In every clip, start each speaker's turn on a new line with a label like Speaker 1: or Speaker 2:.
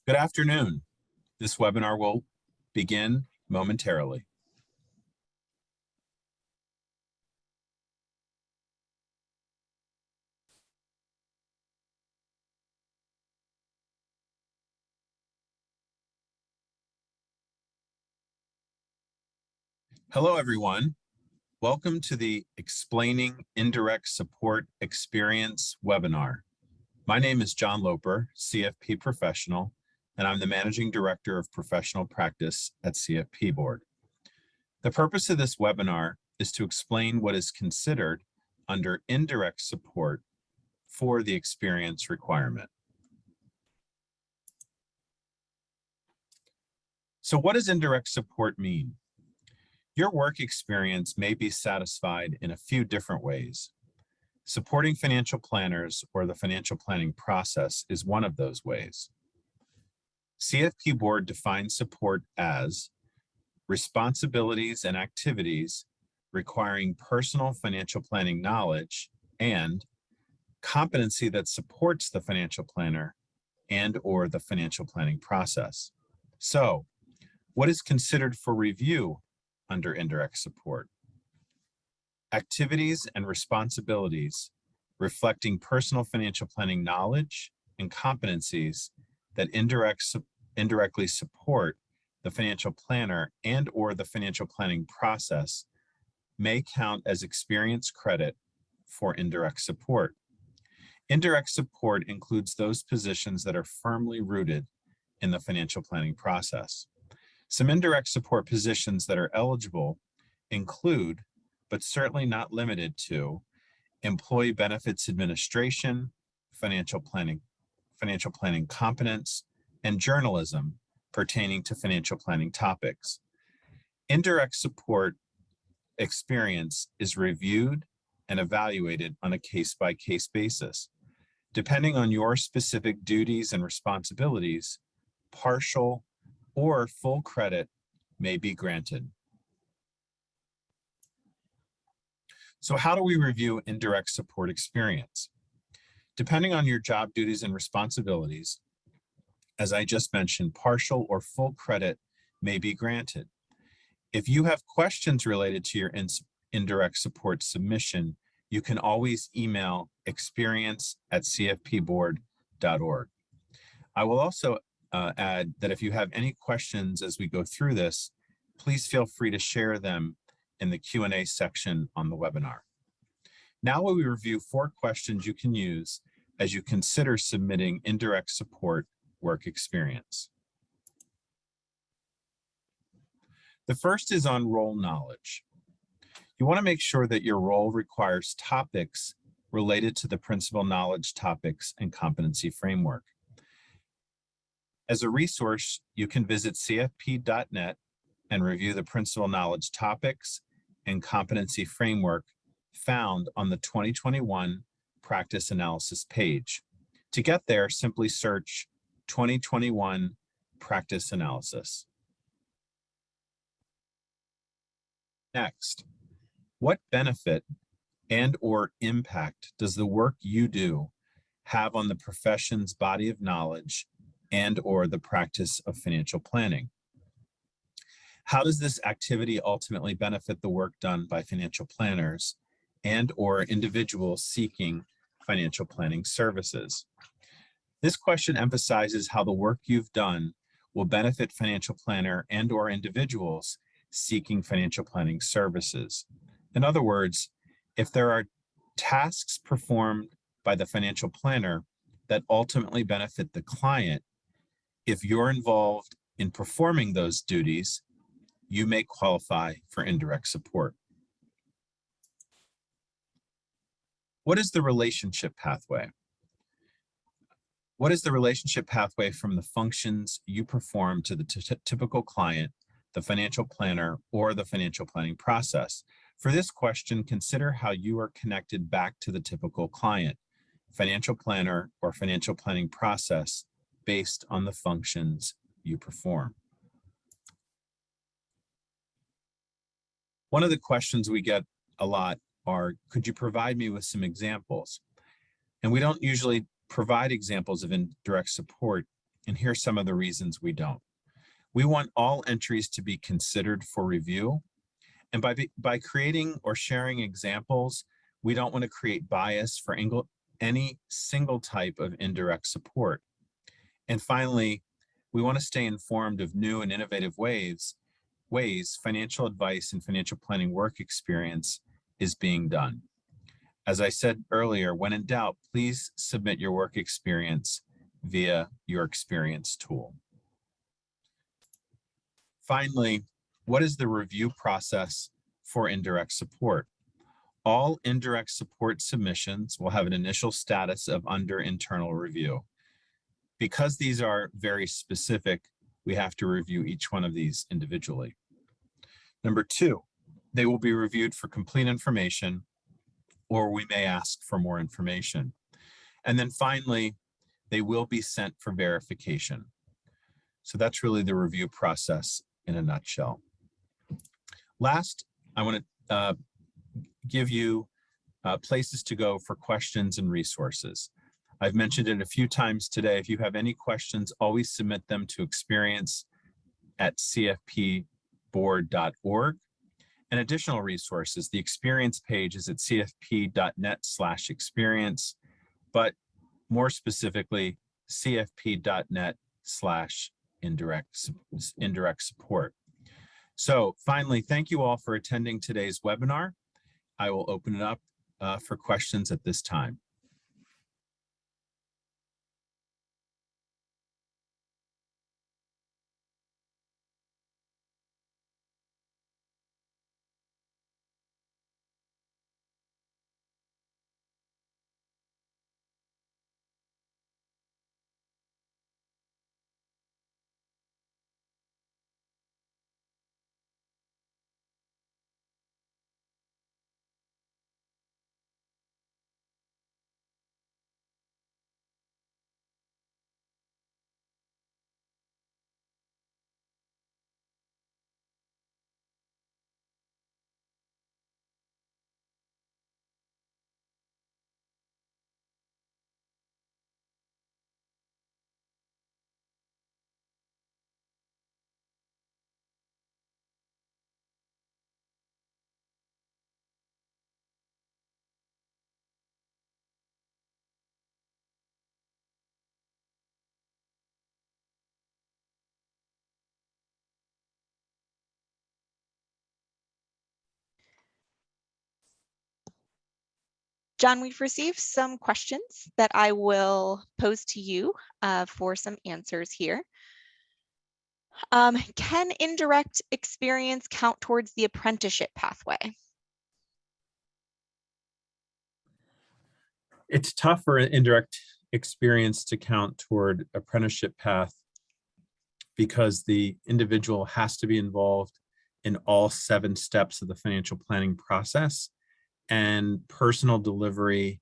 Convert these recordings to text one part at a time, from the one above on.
Speaker 1: Good afternoon. This webinar will begin momentarily. Hello, everyone. Welcome to the Explaining Indirect Support Experience webinar. My name is John Loper, CFP Professional, and I'm the Managing Director of Professional Practice at CFP Board. The purpose of this webinar is to explain what is considered under indirect support for the experience requirement. So what does indirect support mean? Your work experience may be satisfied in a few different ways. Supporting financial planners or the financial planning process is one of those ways. CFP Board defines support as responsibilities and activities requiring personal financial planning knowledge and competency that supports the financial planner and or the financial planning process. So, what is considered for review under indirect support? Activities and responsibilities reflecting personal financial planning knowledge and competencies that indirectly support the financial planner and or the financial planning process may count as experience credit for indirect support. Indirect support includes those positions that are firmly rooted in the financial planning process. Some indirect support positions that are eligible include, but certainly not limited to, employee benefits administration, financial planning competence, and journalism pertaining to financial planning topics. Indirect support experience is reviewed and evaluated on a case-by-case basis. Depending on your specific duties and responsibilities, partial or full credit may be granted. So how do we review indirect support experience? Depending on your job duties and responsibilities, as I just mentioned, partial or full credit may be granted. If you have questions related to your indirect support submission, you can always email experience@cfpboard.org. I will also add that if you have any questions as we go through this, please feel free to share them in the Q&A section on the webinar. Now we will review 4 questions you can use as you consider submitting indirect support work experience. The first is on role knowledge. You want to make sure that your role requires topics related to the principal knowledge topics and competency framework. As a resource, you can visit cfp.net and review the principal knowledge topics and competency framework found on the 2021 practice analysis page. To get there, simply search 2021 practice analysis. Next, what benefit and or impact does the work you do have on the profession's body of knowledge and or the practice of financial planning? How does this activity ultimately benefit the work done by financial planners and or individuals seeking financial planning services? This question emphasizes how the work you've done will benefit financial planner and or individuals seeking financial planning services. In other words, if there are tasks performed by the financial planner that ultimately benefit the client, if you're involved in performing those duties, you may qualify for indirect support. What is the relationship pathway? What is the relationship pathway from the functions you perform to the typical client, the financial planner, or the financial planning process? For this question, consider how you are connected back to the typical client, financial planner, or financial planning process based on the functions you perform. One of the questions we get a lot are, could you provide me with some examples? And we don't usually provide examples of indirect support And here's some of the reasons we don't. We want all entries to be considered for review. And by creating or sharing examples, we don't want to create bias for any single type of indirect support. And finally, we want to stay informed of new and innovative ways financial advice and financial planning work experience is being done. As I said earlier, when in doubt, please submit your work experience via your experience tool. Finally, what is the review process for indirect support? All indirect support submissions will have an initial status of under internal review. Because these are very specific, we have to review each one of these individually. Number two, they will be reviewed for complete information, or we may ask for more information. And then finally, they will be sent for verification. So that's really the review process in a nutshell. Last, I want to give you places to go for questions and resources. I've mentioned it a few times today. If you have any questions, always submit them to experience@cfpboard.org. And additional resources, the experience page is at cfp.net/experience, but more specifically, cfp.net/indirect support. So finally, thank you all for attending today's webinar. I will open it up for questions at this time.
Speaker 2: John, we've received some questions that I will pose to you for some answers here. Can indirect experience count towards the apprenticeship pathway?
Speaker 1: It's tough for an indirect experience to count toward apprenticeship path because the individual has to be involved in all 7 steps of the financial planning process, and personal delivery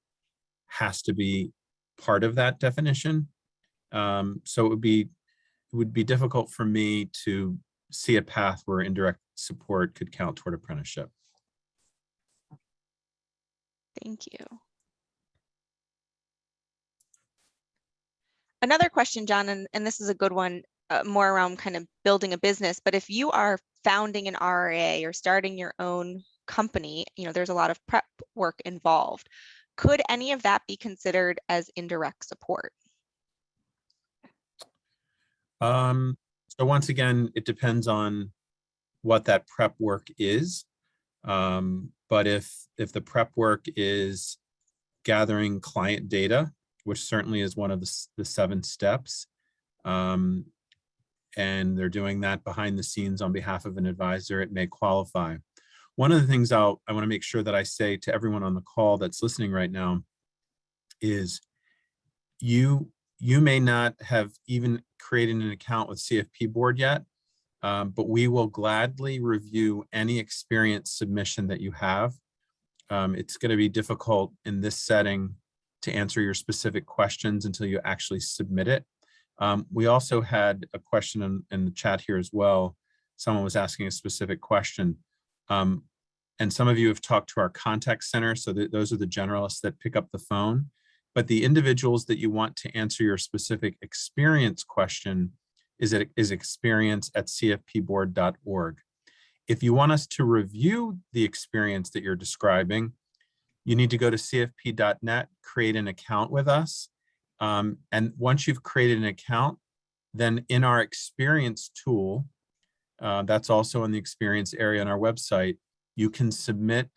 Speaker 1: has to be part of that definition. So it would be difficult for me to see a path where indirect support could count toward apprenticeship.
Speaker 2: Thank you. Another question, John, and this is a good one, more around kind of building a business, but if you are founding an RIA or starting your own company, there's a lot of prep work involved. Could any of that be considered as indirect support?
Speaker 1: So once again, it depends on what that prep work is. But if the prep work is gathering client data, which certainly is one of the 7 steps, and they're doing that behind the scenes on behalf of an advisor, it may qualify. One of the things I want to make sure that I say to everyone on the call that's listening right now is you may not have even created an account with CFP Board yet, but we will gladly review any experience submission that you have. It's going to be difficult in this setting to answer your specific questions until you actually submit it. We also had a question in the chat here as well. Someone was asking a specific question. And some of you have talked to our contact center. So those are the generalists that pick up the phone. but the individuals that you want to answer your specific experience question is experience@cfpboard.org. If you want us to review the experience that you're describing, you need to go to cfp.net, create an account with us. And once you've created an account, then in our experience tool, that's also in the experience area on our website, you can submit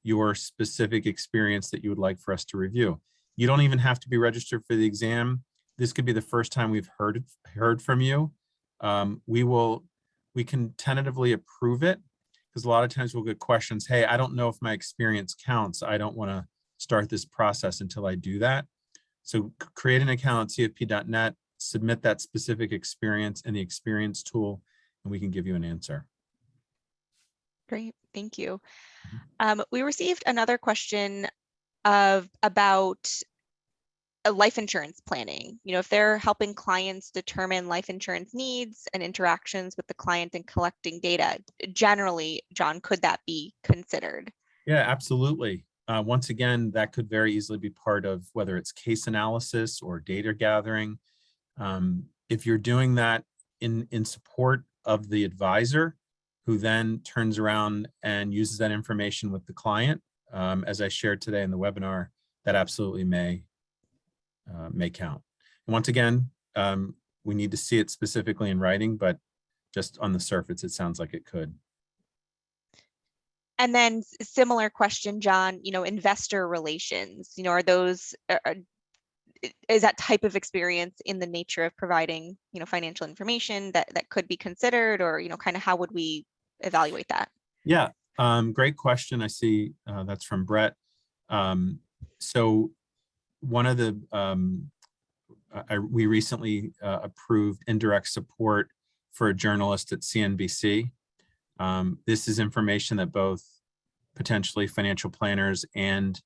Speaker 1: your specific experience that you would like for us to review. You don't even have to be registered for the exam. This could be the first time we've heard from you. We can tentatively approve it, because a lot of times we'll get questions, hey, I don't know if my experience counts. I don't want to start this process until I do that. So create an account at cfp.net, submit that specific experience in the experience tool, and we can give you an answer.
Speaker 2: Great, thank you. We received another question about life insurance planning. You know, if they're helping clients determine life insurance needs and interactions with the client and collecting data, generally, John, could that be considered?
Speaker 1: Yeah, absolutely. Once again, that could very easily be part of whether it's case analysis or data gathering. If you're doing that in support of the advisor, who then turns around and uses that information with the client, as I shared today in the webinar, that absolutely may count. And once again, we need to see it specifically in writing, but just on the surface, it sounds like it could.
Speaker 2: And then similar question, John, you know, investor relations, you know, are those, is that type of experience in the nature of providing, you know, financial information that could be considered, or, you know, kind of how would we evaluate that?
Speaker 1: Yeah, great question. I see that's from Brett. So one of the, we recently approved indirect support for a journalist at CNBC. This is information that both potentially financial planners and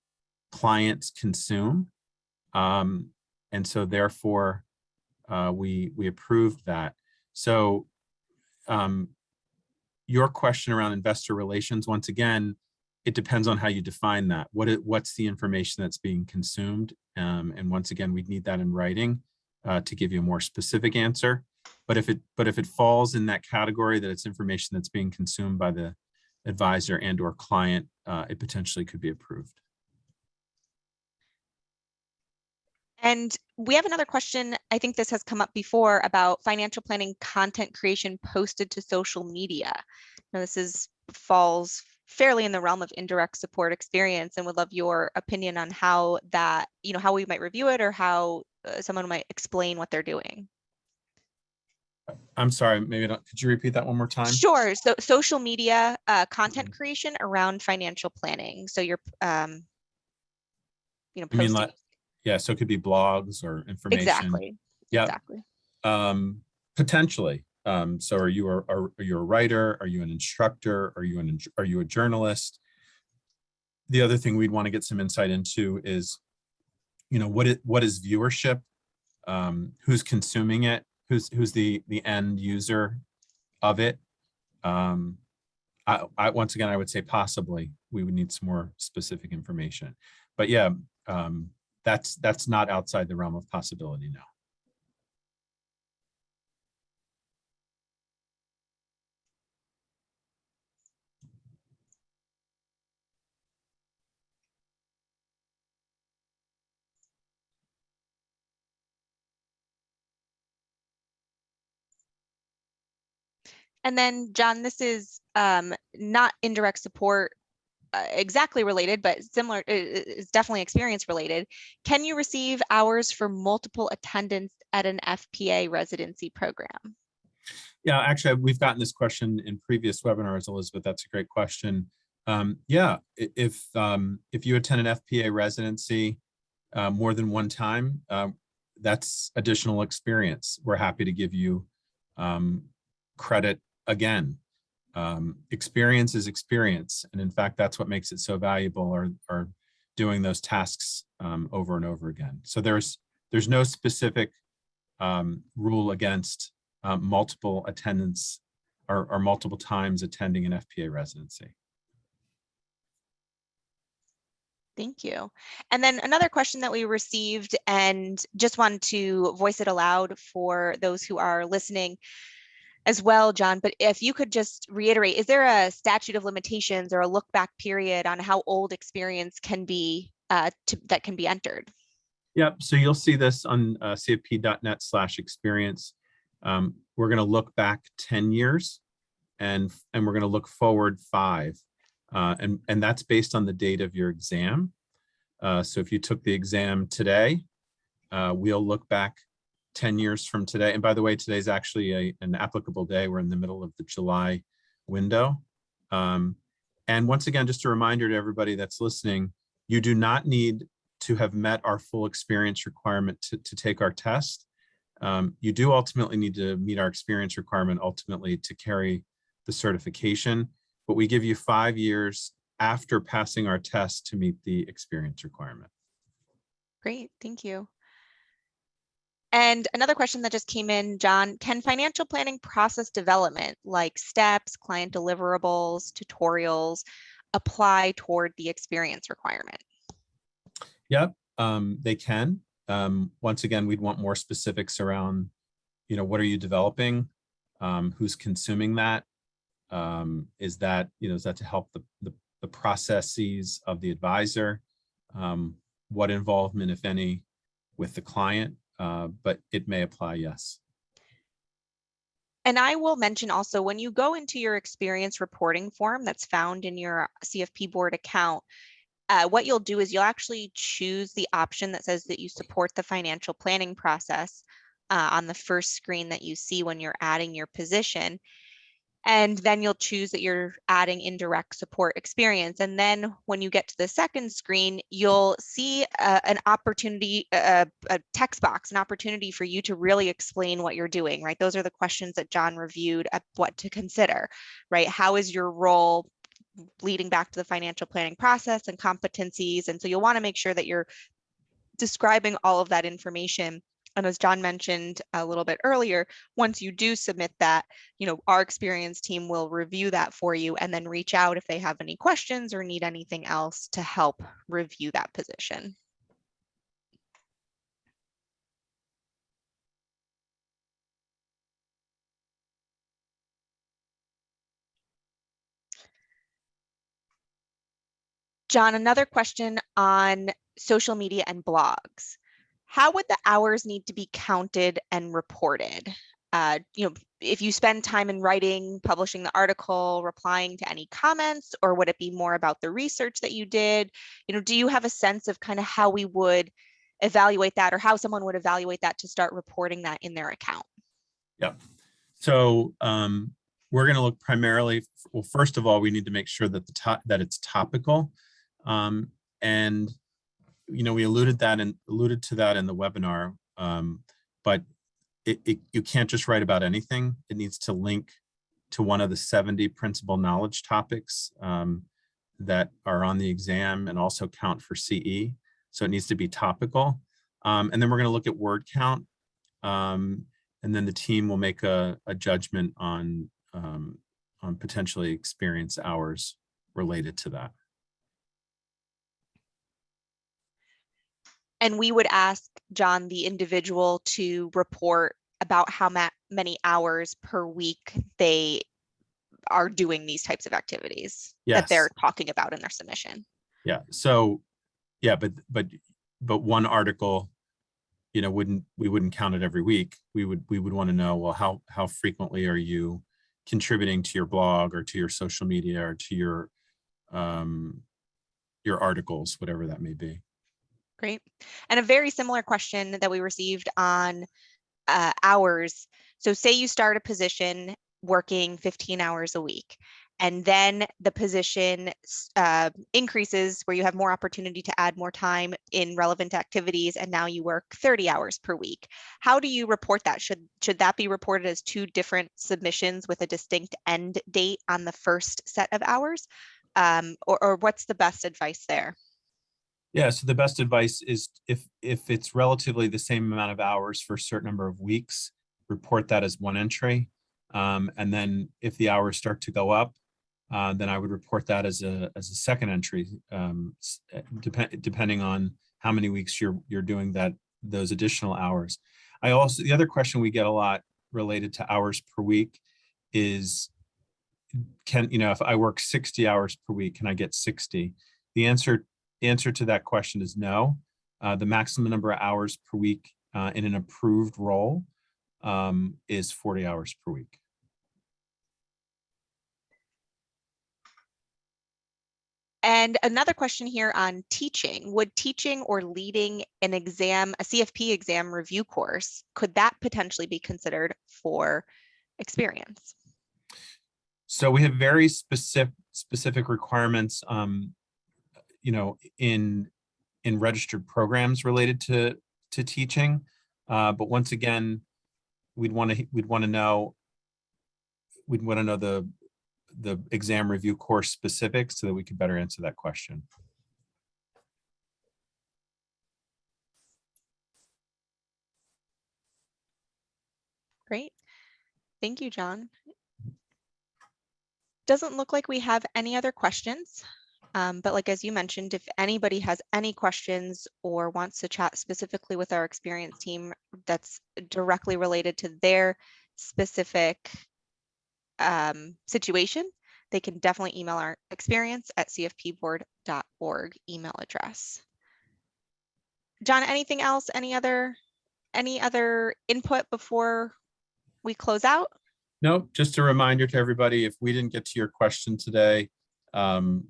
Speaker 1: clients consume. And so therefore, we approved that. So your question around investor relations, once again, it depends on how you define that. What's the information that's being consumed? And once again, we'd need that in writing to give you a more specific answer. But if it falls in that category, that it's information that's being consumed by the advisor and or client, it potentially could be approved.
Speaker 2: And we have another question. I think this has come up before about financial planning content creation posted to social media. Now, this falls fairly in the realm of indirect support experience, and would love your opinion on how that, you know, how we might review it, or how someone might explain what they're doing.
Speaker 1: I'm sorry, maybe not. Could you repeat that one more time?
Speaker 2: Sure. So social media content creation around financial planning. So you're, you know, posting.
Speaker 1: I mean, like, yeah, so it could be blogs or information.
Speaker 2: Exactly.
Speaker 1: Yeah.
Speaker 2: Exactly.
Speaker 1: Potentially. So are you a writer? Are you an instructor? Are you a journalist? The other thing we'd want to get some insight into is, you know, what is viewership? Who's consuming it? Who's the end user of it? Once again, I would say possibly we would need some more specific information. But yeah, that's not outside the realm of possibility now.
Speaker 2: And then, John, this is not indirect support exactly related, but similar, is definitely experience related. Can you receive hours for multiple attendance at an FPA residency program?
Speaker 1: Yeah, actually, we've gotten this question in previous webinars, Elizabeth. That's a great question. Yeah, if you attend an FPA residency more than one time, that's additional experience. We're happy to give you credit again. Experience is experience, and in fact, that's what makes it so valuable. Are doing those tasks over and over again. So there's no specific rule against multiple attendance or multiple times attending an FPA residency.
Speaker 2: Thank you. And then another question that we received, and just wanted to voice it aloud for those who are listening as well, John, but if you could just reiterate, is there a statute of limitations or a look back period on how old experience can be that can be entered?
Speaker 1: Yep. So you'll see this on cfp.net/experience. We're going to look back 10 years and we're going to look forward 5. And that's based on the date of your exam. So if you took the exam today, we'll look back 10 years from today. And by the way, today's actually an applicable day. We're in the middle of the July window. And once again, just a reminder to everybody that's listening, you do not need to have met our full experience requirement to take our test. You do ultimately need to meet our experience requirement ultimately to carry the certification, but we give you 5 years after passing our test to meet the experience requirement.
Speaker 2: Great, thank you. And another question that just came in, John, can financial planning process development like steps, client deliverables, tutorials apply toward the experience requirement?
Speaker 1: Yep, they can. Once again, we'd want more specifics around, what are you developing? Who's consuming that? Is that to help the processes of the advisor? What involvement, if any, with the client? But it may apply, yes.
Speaker 2: And I will mention also, when you go into your experience reporting form that's found in your CFP board account, what you'll do is you'll actually choose the option that says that you support the financial planning process on the first screen that you see when you're adding your position. And then you'll choose that you're adding indirect support experience. And then when you get to the second screen, you'll see an opportunity, a text box, an opportunity for you to really explain what you're doing, right? Those are the questions that John reviewed at what to consider, right? How is your role leading back to the financial planning process and competencies? And so you'll want to make sure that you're describing all of that information. And as John mentioned a little bit earlier, once you do submit that, our experience team will review that for you and then reach out if they have any questions or need anything else to help review that position. John, another question on social media and blogs. How would the hours need to be counted and reported? If you spend time in writing, publishing the article, replying to any comments, or would it be more about the research that you did? Do you have a sense of kind of how we would evaluate that, or how someone would evaluate that to start reporting that in their account?
Speaker 1: Yeah. So we're going to look primarily, well, first of all, we need to make sure that that it's topical. And we alluded to that in the webinar, but you can't just write about anything. It needs to link to one of the 70 principal knowledge topics that are on the exam and also count for CE. So it needs to be topical. And then we're going to look at word count. And then the team will make a judgment on potentially experience hours related to that.
Speaker 2: And we would ask, John, the individual to report about how many hours per week they are doing these types of activities that they're talking about in their submission.
Speaker 1: Yeah. So, yeah, but one article, we wouldn't count it every week. We would want to know, well, how frequently are you contributing to your blog or to your social media or to your articles, whatever that may be.
Speaker 2: Great. And a very similar question that we received on hours. So say you start a position working 15 hours a week, and then the position increases where you have more opportunity to add more time in relevant activities, and now you work 30 hours per week. How do you report that? Should that be reported as 2 different submissions with a distinct end date on the first set of hours? Or what's the best advice there?
Speaker 1: Yeah, so the best advice is if it's relatively the same amount of hours for a certain number of weeks, report that as one entry. And then if the hours start to go up, then I would report that as a second entry, depending on how many weeks you're doing those additional hours. The other question we get a lot related to hours per week is, if I work 60 hours per week, can I get 60? The answer to that question is no. The maximum number of hours per week in an approved role is 40 hours per week.
Speaker 2: And another question here on teaching. Would teaching or leading an exam, a CFP exam review course, could that potentially be considered for experience?
Speaker 1: So we have very specific requirements, in registered programs related to teaching. But once again, we'd want to know the exam review course specifics so that we could better answer that question.
Speaker 2: Great. Thank you, John. Doesn't look like we have any other questions. But like, as you mentioned, if anybody has any questions or wants to chat specifically with our experience team that's directly related to their specific situation, they can definitely email our experience@cfpboard.org email address. John, anything else? Any other input before we close out?
Speaker 1: No, just a reminder to everybody, if we didn't get to your question today, send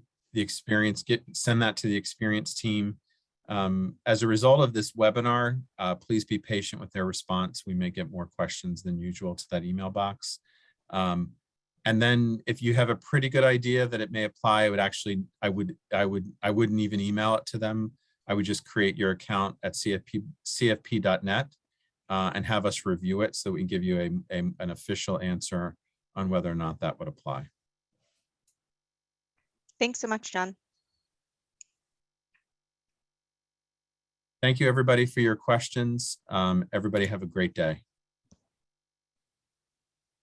Speaker 1: that to the experience team. As a result of this webinar, please be patient with their response. We may get more questions than usual to that email box. And then if you have a pretty good idea that it may apply, I wouldn't even email it to them. I would just create your account at cfp.net and have us review it so we can give you an official answer on whether or not that would apply.
Speaker 2: Thanks so much, John.
Speaker 1: Thank you, everybody, for your questions. Everybody have a great day.